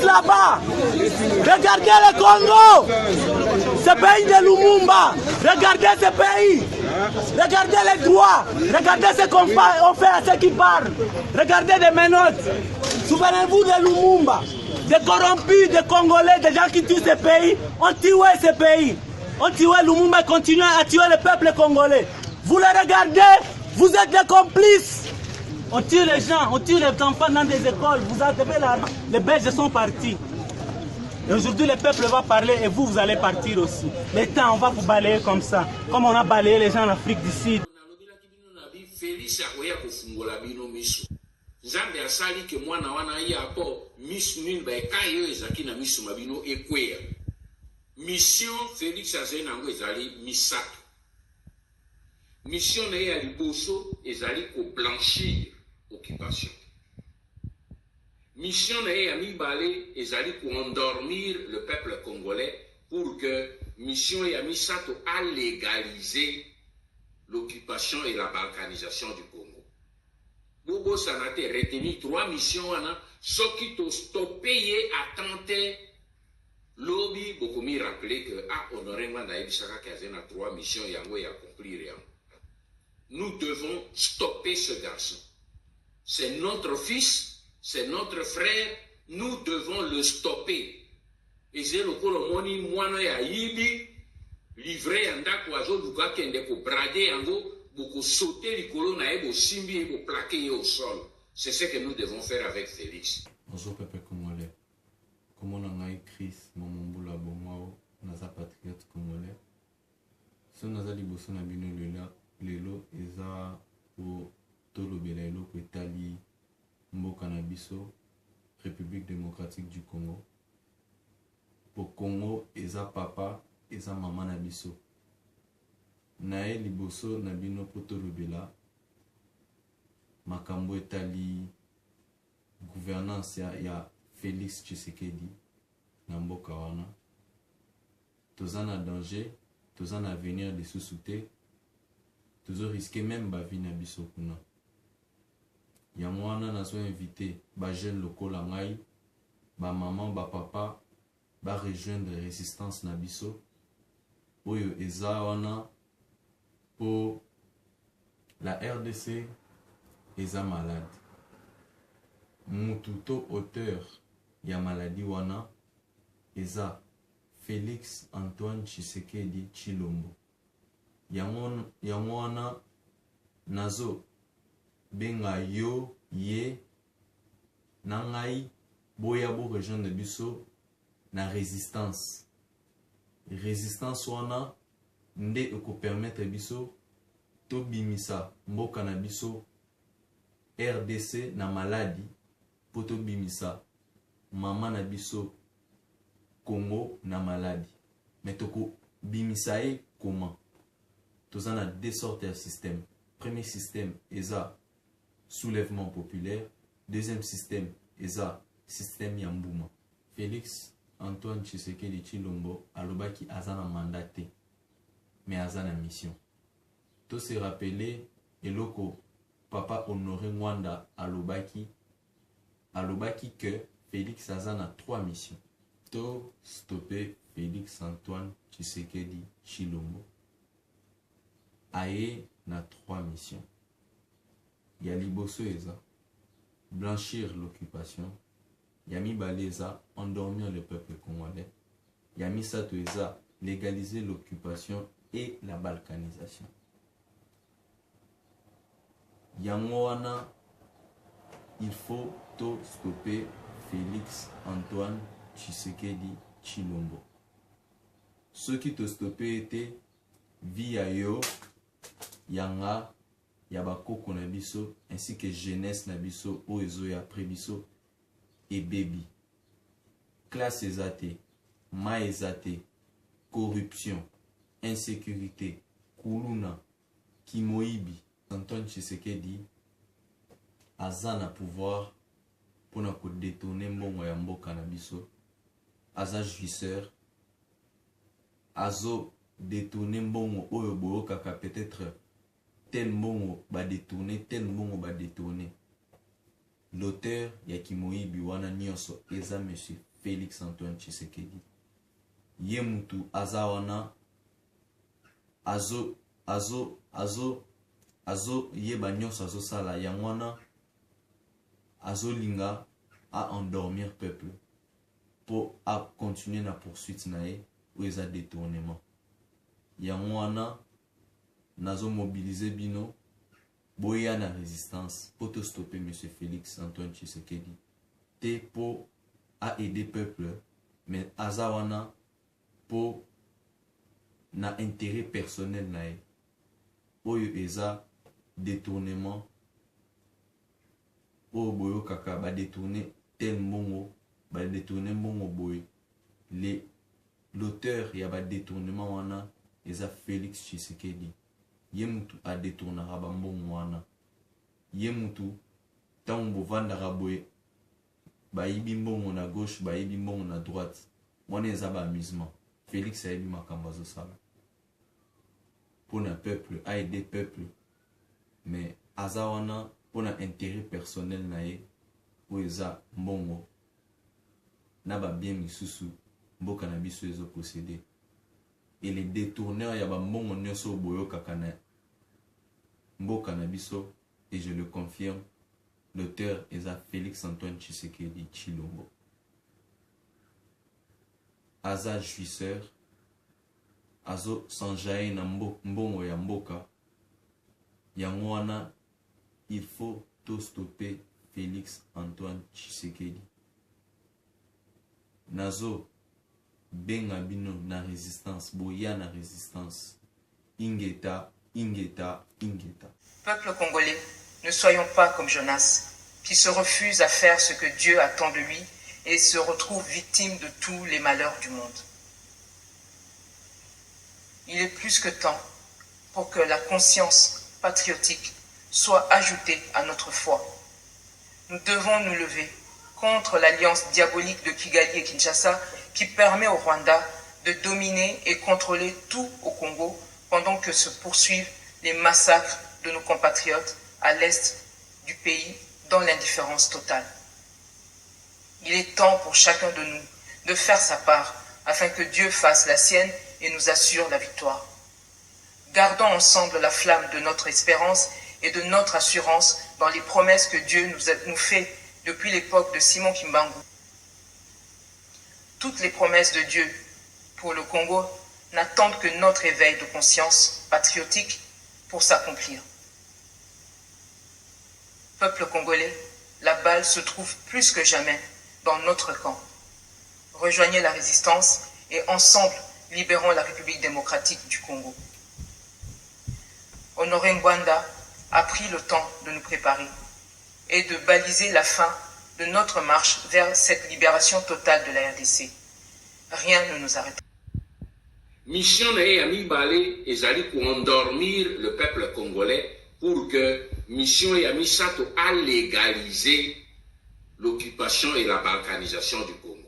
là-bas. Regardez le Congo, ce pays de Lumumba. Regardez ce pays. Regardez les droits. Regardez ce qu'on fait à ceux qui parlent. Regardez des menottes. Souvenez-vous de Lumumba. Des corrompus, des Congolais, des gens qui tuent ce pays. On tué ce pays. On tué Lumumba et continue à tuer le peuple congolais. Vous le regardez, vous êtes des complices. On tue les gens, on tue les enfants dans des écoles. Vous avez là, les Belges sont partis. Et aujourd'hui, le peuple va parler et vous allez partir aussi. Le temps, on va vous balayer comme ça. Comme on a balayé les gens en Afrique du Sud. Félix akoya kofungola bino miso. Nzambe asali ke mwana wana ya po miso nini ba ekayo ezaki na miso mabino ekweya. Mission Félix azena ngo ezali misato. Mission na ya liboso ezali ko blanchir occupation. Mission na ya mibale ezali ko endormir le peuple congolais pour que mission ya misato a légaliser l'occupation et la balkanisation du Congo. Bobo Sanate retenu 3 missions wana soki to stopper attenter lobby beaucoup mi rappeler que honoré nganda ebisaka kazena 3 missions yango ya accomplir yango. Nous devons stopper ce garçon. C'est notre fils, c'est notre frère, nous devons le stopper. Et c'est le kolomoni mwana ya yibi livré andako azoduka kende ko brader yango boko sauter likolo na ebo simbi ebo plaquer au sol. C'est ce que nous devons faire avec Félix. Bonjour peuple congolais. Comment on a écrit Mamombula Bomao, naza patriote congolais. Si on a liboso na bino lelo eza po tolobela eloko etali mboka na biso République démocratique du Congo. Pour Congo eza papa eza mama na biso. Nae liboso na bino po tolobela makambo etali gouvernance ya Félix Tshisekedi na mboka wana. Toza na danger, toza na avenir de sous-souté, tozo risquer même ba vie na biso kuna. Ya mwana nazo invité ba jeune lokola ngai, ba maman, ba papa, ba rejoindre résistance na biso. Oyo eza wana pour la RDC eza malade. Mututo auteur ya maladie wana eza Félix Antoine Tshisekedi Tshilombo. Yango wana nazo benga yo ye na ngai boya bo rejoindre biso na résistance. Résistance wana nde eko permettre biso to bimisa mboka na biso RDC na maladi po to bimisa mama na biso Congo na maladi. Mais toko bimisa e comment? Toza na deux sortes de systèmes. Premier système eza soulèvement populaire, deuxième système eza système Yambuma. Félix Antoine Tshisekedi Tshilombo alobaki azana mandaté mais azana mission. Tout se rappeler eloko papa Honoré Mwanda alobaki que Félix azana 3 missions. To stopper Félix Antoine Tshisekedi Tshilombo aye na 3 missions. Ya liboso eza blanchir l'occupation, Yami Baleza, endormir le peuple congolais. Yami Satoeza, légaliser l'occupation et la balkanisation. Yamouana, il faut tout stopper Félix Antoine Tshisekedi Tshilombo. Ceux qui te stoppaient étaient via yo, Yanga, Yabako Nabiso, ainsi que jeunesse Nabiso, Oezo ya Prebiso. Et baby. Classe ezate, ma ezate, corruption, insécurité, kuluna, kimoibi. Antoine Tshisekedi aza na pouvoir pour na ko détourner mbongo ya mboka na biso. Aza jouisseur, azo détourner mbongo oyo boyokaka peut-être tel mbongo ba détourner, tel mbongo ba détourner. L'auteur Yakimoï Biwana Nyonso Eza Monsieur Félix Antoine Tshisekedi. Ye mutu azawana azo yeba nyonso azosala yango wana azolinga à endormir peuple pour à continuer na poursuite na ye ou eza détournement yango wana nazo mobiliser bino boya na résistance pour te stopper monsieur Félix Antoine Tshisekedi te pour à aider peuple mais aza wana pour na intérêt personnel na ye oyo eza détournement oyo boyo kaka ba détourner tel mbongo ba détourner mbongo boy l'auteur ya ba détournement wana eza Félix Tshisekedi ye mutu a détournera ba mbongo wana ye mutu tango bovandaka boye bayibi mbongo na gauche bayibi mbongo na droite wana eza ba amusement. Félix a élu makambo azosala pour un peuple a aider peuple mais aza wana pour un intérêt personnel na ye ou eza mbongo na ba bien misusu mboka na biso ezo posséder et les détourneurs ya ba mbongo nyonso boyo kakana mboka na biso et je le confirme l'auteur eza Félix Antoine Tshisekedi Tshilombo. Aza jouisseur azo sanjaye na mbongo ya mboka yango wana il faut tout stopper Félix Antoine Tshisekedi nazo benga bino na résistance boya na résistance ingeta. Peuple congolais, ne soyons pas comme Jonas qui se refuse à faire ce que Dieu attend de lui et se retrouve victime de tous les malheurs du monde. Il est plus que temps pour que la conscience patriotique soit ajoutée à notre foi. Nous devons nous lever contre l'alliance diabolique de Kigali et Kinshasa qui permet au Rwanda de dominer et contrôler tout au Congo pendant que se poursuivent les massacres de nos compatriotes à l'est du pays dans l'indifférence totale. Il est temps pour chacun de nous de faire sa part afin que Dieu fasse la sienne et nous assure la victoire. Gardons ensemble la flamme de notre espérance et de notre assurance dans les promesses que Dieu nous fait depuis l'époque de Simon Kimbangu. Toutes les promesses de Dieu pour le Congo n'attendent que notre éveil de conscience patriotique pour s'accomplir. Peuple congolais, la balle se trouve plus que jamais dans notre camp. Rejoignez la résistance et ensemble libérons la République démocratique du Congo. Honoré Ngwanda a pris le temps de nous préparer et de baliser la fin de notre marche vers cette libération totale de la RDC. Rien ne nous arrêtera. Mission na mibale ezali pour endormir le peuple congolais pour que mission ya misato a légaliser l'occupation et la balkanisation du Congo.